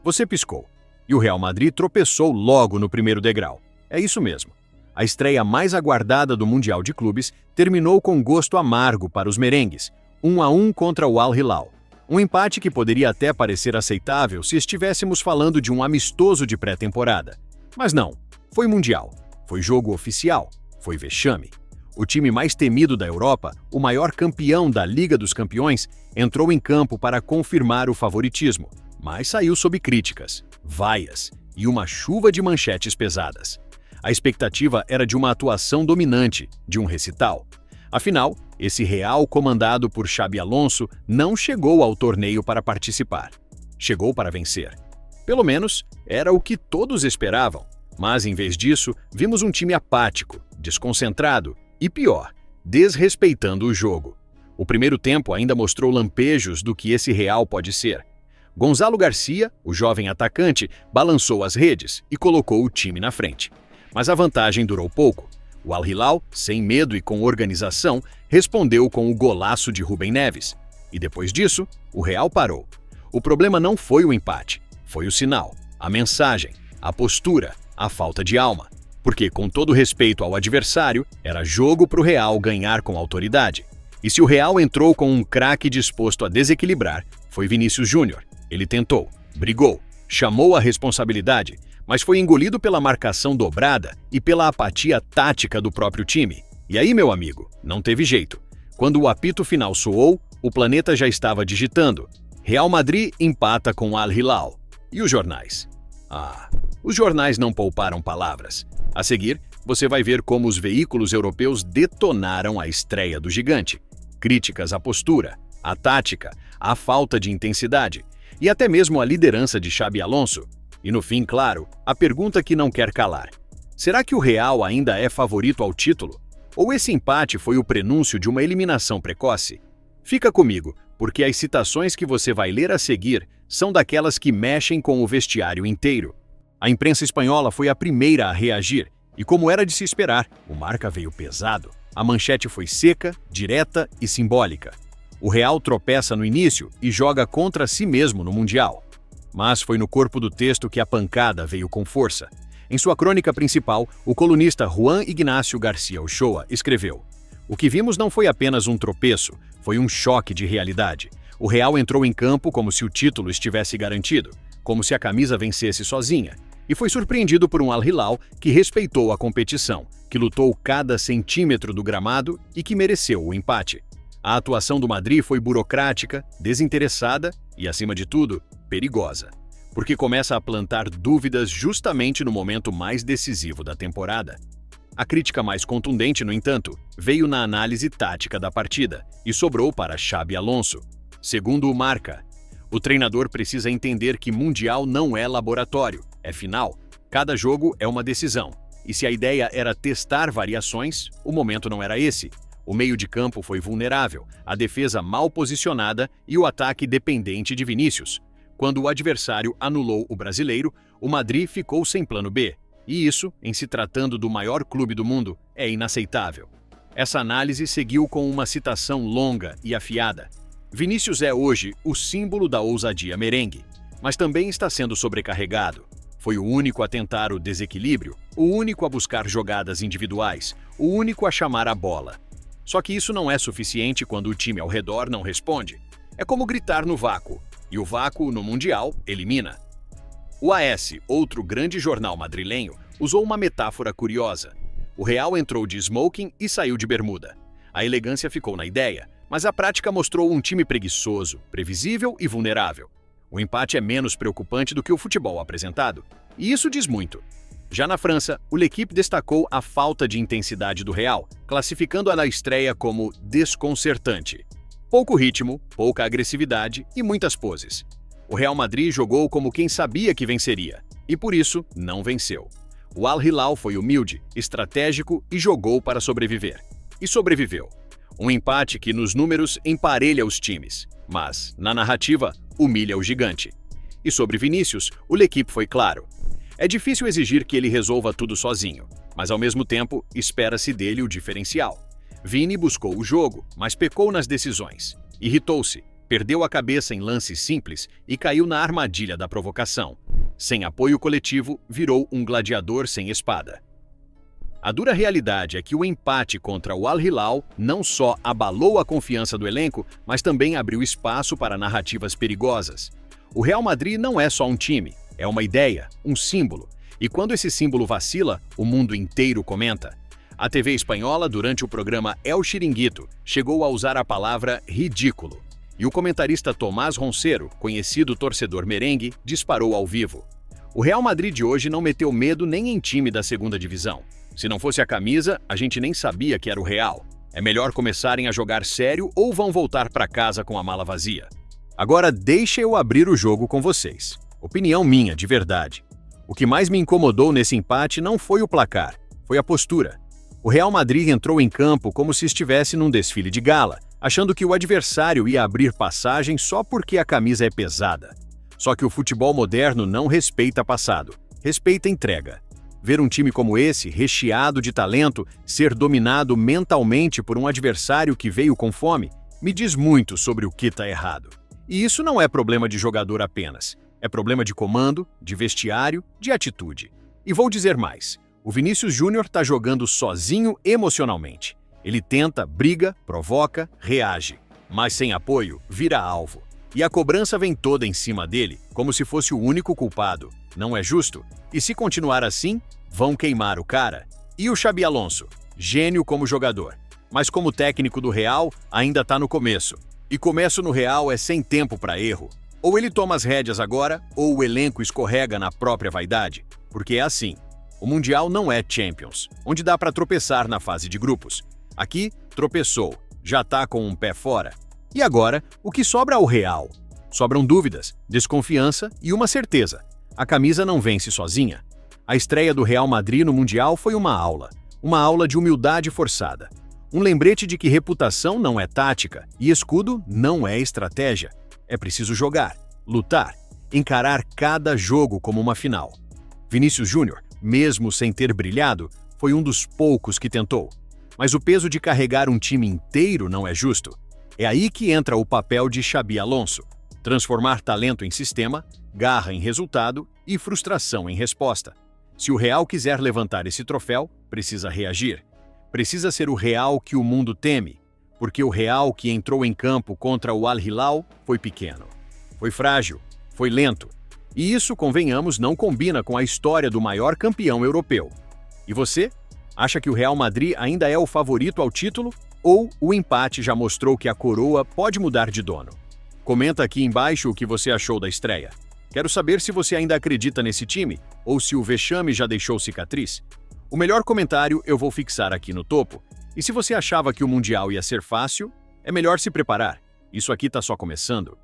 Você piscou. E o Real Madrid tropeçou logo no primeiro degrau. É isso mesmo. A estreia mais aguardada do Mundial de Clubes terminou com gosto amargo para os merengues, 1-1 contra o Al Hilal. Um empate que poderia até parecer aceitável se estivéssemos falando de um amistoso de pré-temporada. Mas não, foi Mundial, foi jogo oficial, foi vexame. O time mais temido da Europa, o maior campeão da Liga dos Campeões, entrou em campo para confirmar o favoritismo, mas saiu sob críticas, vaias e uma chuva de manchetes pesadas. A expectativa era de uma atuação dominante, de um recital. Afinal, esse Real comandado por Xabi Alonso não chegou ao torneio para participar. Chegou para vencer. Pelo menos, era o que todos esperavam. Mas, em vez disso, vimos um time apático, desconcentrado e, pior, desrespeitando o jogo. O primeiro tempo ainda mostrou lampejos do que esse Real pode ser. Gonzalo Garcia, o jovem atacante, balançou as redes e colocou o time na frente. Mas a vantagem durou pouco. O Al Hilal, sem medo e com organização, respondeu com o golaço de Rubem Neves. E depois disso, o Real parou. O problema não foi o empate, foi o sinal, a mensagem, a postura, a falta de alma. Porque, com todo respeito ao adversário, era jogo para o Real ganhar com autoridade. E se o Real entrou com um craque disposto a desequilibrar, foi Vinícius Júnior. Ele tentou, brigou, chamou a responsabilidade, mas foi engolido pela marcação dobrada e pela apatia tática do próprio time. E aí, meu amigo, não teve jeito. Quando o apito final soou, o planeta já estava digitando. Real Madrid empata com Al Hilal. E os jornais? Os jornais não pouparam palavras. A seguir, você vai ver como os veículos europeus detonaram a estreia do gigante. Críticas à postura, à tática, à falta de intensidade e até mesmo à liderança de Xabi Alonso. E no fim, claro, a pergunta que não quer calar. Será que o Real ainda é favorito ao título? Ou esse empate foi o prenúncio de uma eliminação precoce? Fica comigo, porque as citações que você vai ler a seguir são daquelas que mexem com o vestiário inteiro. A imprensa espanhola foi a primeira a reagir, e como era de se esperar, o Marca veio pesado. A manchete foi seca, direta e simbólica. O Real tropeça no início e joga contra si mesmo no Mundial. Mas foi no corpo do texto que a pancada veio com força. Em sua crônica principal, o colunista Juan Ignacio Garcia Ochoa escreveu: "O que vimos não foi apenas um tropeço, foi um choque de realidade. O Real entrou em campo como se o título estivesse garantido, como se a camisa vencesse sozinha, e foi surpreendido por um Al Hilal que respeitou a competição, que lutou cada centímetro do gramado e que mereceu o empate. A atuação do Madrid foi burocrática, desinteressada e, acima de tudo, perigosa, porque começa a plantar dúvidas justamente no momento mais decisivo da temporada. A crítica mais contundente, no entanto, veio na análise tática da partida e sobrou para Xabi Alonso. Segundo o Marca, o treinador precisa entender que Mundial não é laboratório, é final. Cada jogo é uma decisão, e se a ideia era testar variações, o momento não era esse. O meio de campo foi vulnerável, a defesa mal posicionada e o ataque dependente de Vinícius. Quando o adversário anulou o brasileiro, o Madrid ficou sem plano B. E isso, em se tratando do maior clube do mundo, é inaceitável. Essa análise seguiu com uma citação longa e afiada. Vinícius é hoje o símbolo da ousadia merengue, mas também está sendo sobrecarregado. Foi o único a tentar o desequilíbrio, o único a buscar jogadas individuais, o único a chamar a bola. Só que isso não é suficiente quando o time ao redor não responde. É como gritar no vácuo, e o vácuo no Mundial elimina. O AS, outro grande jornal madrilenho, usou uma metáfora curiosa. O Real entrou de smoking e saiu de bermuda. A elegância ficou na ideia, mas a prática mostrou um time preguiçoso, previsível e vulnerável. O empate é menos preocupante do que o futebol apresentado, e isso diz muito. Já na França, o L'Équipe destacou a falta de intensidade do Real, classificando-a na estreia como desconcertante. Pouco ritmo, pouca agressividade e muitas poses. O Real Madrid jogou como quem sabia que venceria, e por isso não venceu. O Al Hilal foi humilde, estratégico e jogou para sobreviver. E sobreviveu. Um empate que nos números emparelha os times, mas, na narrativa, humilha o gigante. E sobre Vinícius, o L'Équipe foi claro. É difícil exigir que ele resolva tudo sozinho, mas ao mesmo tempo espera-se dele o diferencial. Vini buscou o jogo, mas pecou nas decisões. Irritou-se, perdeu a cabeça em lances simples e caiu na armadilha da provocação. Sem apoio coletivo, virou um gladiador sem espada. A dura realidade é que o empate contra o Al Hilal não só abalou a confiança do elenco, mas também abriu espaço para narrativas perigosas. O Real Madrid não é só um time, é uma ideia, um símbolo. E quando esse símbolo vacila, o mundo inteiro comenta. A TV espanhola, durante o programa El Chiringuito, chegou a usar a palavra ridículo. E o comentarista Tomás Roncero, conhecido torcedor merengue, disparou ao vivo. O Real Madrid de hoje não meteu medo nem em time da segunda divisão. Se não fosse a camisa, a gente nem sabia que era o Real. É melhor começarem a jogar sério ou vão voltar para casa com a mala vazia. Agora deixa eu abrir o jogo com vocês. Opinião minha, de verdade. O que mais me incomodou nesse empate não foi o placar, foi a postura. O Real Madrid entrou em campo como se estivesse num desfile de gala, achando que o adversário ia abrir passagem só porque a camisa é pesada. Só que o futebol moderno não respeita passado, respeita entrega. Ver um time como esse, recheado de talento, ser dominado mentalmente por um adversário que veio com fome, me diz muito sobre o que está errado. E isso não é problema de jogador apenas. É problema de comando, de vestiário, de atitude. E vou dizer mais. O Vinícius Júnior está jogando sozinho emocionalmente. Ele tenta, briga, provoca, reage. Mas sem apoio, vira alvo. E a cobrança vem toda em cima dele, como se fosse o único culpado. Não é justo? E se continuar assim, vão queimar o cara. E o Xabi Alonso? Gênio como jogador. Mas como técnico do Real, ainda está no começo. E começo no Real é sem tempo para erro. Ou ele toma as rédeas agora, ou o elenco escorrega na própria vaidade. Porque é assim. O Mundial não é Champions, onde dá para tropeçar na fase de grupos. Aqui, tropeçou, já está com um pé fora. E agora, o que sobra ao Real? Sobram dúvidas, desconfiança e uma certeza. A camisa não vence sozinha. A estreia do Real Madrid no Mundial foi uma aula de humildade forçada. Um lembrete de que reputação não é tática e escudo não é estratégia. É preciso jogar, lutar, encarar cada jogo como uma final. Vinícius Júnior, mesmo sem ter brilhado, foi um dos poucos que tentou. Mas o peso de carregar um time inteiro não é justo. É aí que entra o papel de Xabi Alonso. Transformar talento em sistema, garra em resultado e frustração em resposta. Se o Real quiser levantar esse troféu, precisa reagir. Precisa ser o Real que o mundo teme, porque o Real que entrou em campo contra o Al Hilal foi pequeno. Foi frágil, foi lento. E isso, convenhamos, não combina com a história do maior campeão europeu. E você? Acha que o Real Madrid ainda é o favorito ao título? Ou o empate já mostrou que a coroa pode mudar de dono? Comenta aqui embaixo o que você achou da estreia. Quero saber se você ainda acredita nesse time ou se o vexame já deixou cicatriz. O melhor comentário eu vou fixar aqui no topo. E se você achava que o Mundial ia ser fácil, é melhor se preparar. Isso aqui tá só começando.